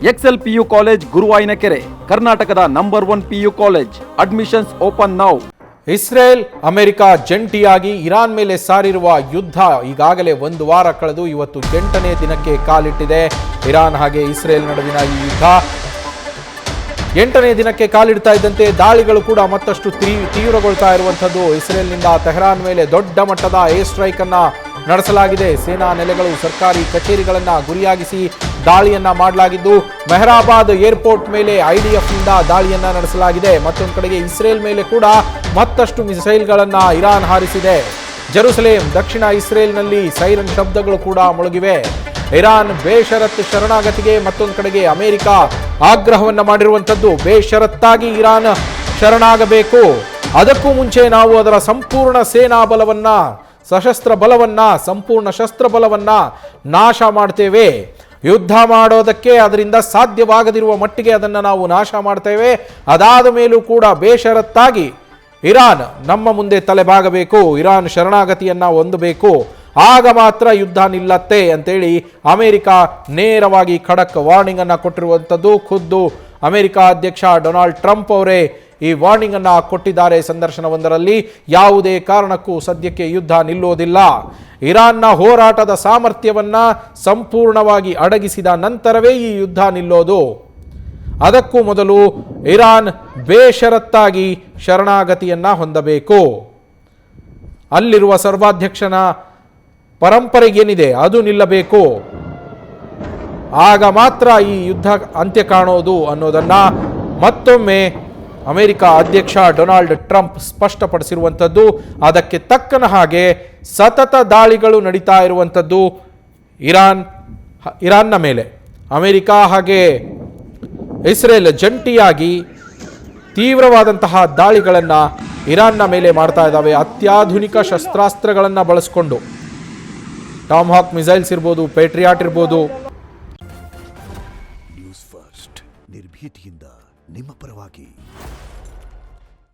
Excel PU college ಗುರುವಾಯಿನಕೆರೆ, ಕರ್ನಾಟಕದ number 1 PU college. Admissions open now. Israel America ಜಂಟಿಯಾಗಿ Iran ಮೇಲೆ ಸಾರಿರುವ ಯುದ್ಧ ಈಗಾಗಲೇ 1 ವಾರ ಕಳೆದು ಇವತ್ತು 8ನೇ ದಿನಕ್ಕೆ ಕಾಲಿಟ್ಟಿದೆ. ಇರಾನ್ ಹಾಗೆ ಇಸ್ರೇಲ್ ನಡುವಿನ ಈ ಯುದ್ಧ 8ನೇ ದಿನಕ್ಕೆ ಕಾಲಿಡ್ತಾ ಇದ್ದಂತೆ ದಾಳಿಗಳು ಕೂಡ ಮತ್ತಷ್ಟು ತೀವ್ರಗೊಳ್ತಾ ಇರುವಂಥದ್ದು. ಇಸ್ರೇಲ್ನಿಂದ ತೆಹರಾನ್ ಮೇಲೆ ದೊಡ್ಡ ಮಟ್ಟದ ಏರ್ ಸ್ಟ್ರೈಕ್ ಅನ್ನ ನಡೆಸಲಾಗಿದೆ. ಸೇನಾ ನೆಲೆಗಳು, ಸರ್ಕಾರಿ ಕಚೇರಿಗಳನ್ನ ಗುರಿಯಾಗಿಸಿ ದಾಳಿಯನ್ನ ಮಾಡಲಾಗಿದ್ದು, ಮೆಹರಾಬಾದ್ ಏರ್ಪೋರ್ಟ್ ಮೇಲೆ ಐಡಿಎಫ್ ನಿಂದ ದಾಳಿಯನ್ನ ನಡೆಸಲಾಗಿದೆ. ಮತ್ತೊಂದು ಕಡೆಗೆ ಇಸ್ರೇಲ್ ಮೇಲೆ ಕೂಡ ಮತ್ತಷ್ಟು ಮಿಸೈಲ್ಗಳನ್ನ ಇರಾನ್ ಹಾರಿಸಿದೆ. ಜೆರುಸಲೇಂ, ದಕ್ಷಿಣ ಇಸ್ರೇಲ್ನಲ್ಲಿ ಸೈರನ್ ಶಬ್ದಗಳು ಕೂಡ ಮೊಳಗಿವೆ. ಇರಾನ್ ಬೇಷರತ್ ಶರಣಾಗತಿಗೆ ಮತ್ತೊಂದು ಕಡೆಗೆ ಅಮೆರಿಕ ಆಗ್ರಹವನ್ನ ಮಾಡಿರುವಂಥದ್ದು. ಬೇಷರತ್ತಾಗಿ ಇರಾನ್ ಶರಣಾಗಬೇಕು, ಅದಕ್ಕೂ ಮುಂಚೆ ನಾವು ಅದರ ಸಂಪೂರ್ಣ ಸೇನಾ ಬಲವನ್ನ, ಸಶಸ್ತ್ರ ಬಲವನ್ನ, ಸಂಪೂರ್ಣ ಶಸ್ತ್ರ ಬಲವನ್ನ ನಾಶ ಮಾಡ್ತೇವೆ. ಯುದ್ಧ ಮಾಡೋದಕ್ಕೆ ಅದರಿಂದ ಸಾಧ್ಯವಾಗದಿರುವ ಮಟ್ಟಿಗೆ ಅದನ್ನು ನಾವು ನಾಶ ಮಾಡ್ತೇವೆ. ಅದಾದ ಮೇಲೂ ಕೂಡ ಬೇಷರತ್ತಾಗಿ ಇರಾನ್ ನಮ್ಮ ಮುಂದೆ ತಲೆಬಾಗಬೇಕು, ಇರಾನ್ ಶರಣಾಗತಿಯನ್ನ ಹೊಂದಬೇಕು, ಆಗ ಮಾತ್ರ ಯುದ್ಧ ನಿಲ್ಲತ್ತೆ ಅಂತೇಳಿ ಅಮೆರಿಕ ನೇರವಾಗಿ ಖಡಕ್ ವಾರ್ನಿಂಗ್ ಅನ್ನ ಕೊಟ್ಟಿರುವಂಥದ್ದು. ಖುದ್ದು ಅಮೆರಿಕ ಅಧ್ಯಕ್ಷ ಡೊನಾಲ್ಡ್ ಟ್ರಂಪ್ ಅವರೇ ಈ ವಾರ್ನಿಂಗ್ ಅನ್ನ ಕೊಟ್ಟಿದ್ದಾರೆ ಸಂದರ್ಶನವೊಂದರಲ್ಲಿ. ಯಾವುದೇ ಕಾರಣಕ್ಕೂ ಸದ್ಯಕ್ಕೆ ಯುದ್ಧ ನಿಲ್ಲೋದಿಲ್ಲ, ಇರಾನ್ನ ಹೋರಾಟದ ಸಾಮರ್ಥ್ಯವನ್ನ ಸಂಪೂರ್ಣವಾಗಿ ಅಡಗಿಸಿದ ನಂತರವೇ ಈ ಯುದ್ಧ ನಿಲ್ಲೋದು. ಅದಕ್ಕೂ ಮೊದಲು ಇರಾನ್ ಬೇಷರತ್ತಾಗಿ ಶರಣಾಗತಿಯನ್ನ ಹೊಂದಬೇಕು. ಅಲ್ಲಿರುವ ಸರ್ವಾಧ್ಯಕ್ಷನ ಪರಂಪರೆಗೇನಿದೆ ಅದು ನಿಲ್ಲಬೇಕು, ಆಗ ಮಾತ್ರ ಈ ಯುದ್ಧ ಅಂತ್ಯ ಕಾಣೋದು ಅನ್ನೋದನ್ನ ಮತ್ತೊಮ್ಮೆ ಅಮೆರಿಕ ಅಧ್ಯಕ್ಷ ಡೊನಾಲ್ಡ್ ಟ್ರಂಪ್ ಸ್ಪಷ್ಟಪಡಿಸಿರುವಂಥದ್ದು. ಅದಕ್ಕೆ ತಕ್ಕನ ಹಾಗೆ ಸತತ ದಾಳಿಗಳು ನಡೀತಾ ಇರುವಂಥದ್ದು ಇರಾನ್ನ ಮೇಲೆ. ಅಮೆರಿಕ ಹಾಗೆ ಇಸ್ರೇಲ್ ಜಂಟಿಯಾಗಿ ತೀವ್ರವಾದಂತಹ ದಾಳಿಗಳನ್ನು ಇರಾನ್ನ ಮೇಲೆ ಮಾಡ್ತಾ ಇದ್ದಾವೆ. ಅತ್ಯಾಧುನಿಕ ಶಸ್ತ್ರಾಸ್ತ್ರಗಳನ್ನು ಬಳಸಿಕೊಂಡು, ಟಾಮ್ ಹಾಕ್ ಮಿಸೈಲ್ಸ್ ಇರ್ಬೋದು, ಪೇಟ್ರಿಯಾಟ್ ಇರ್ಬೋದು. ನ್ಯೂಸ್ ಫಸ್ಟ್ ನಿರ್ಭೀತಿಯಿಂದ ನಿಮ್ಮ ಪರವಾಗಿ.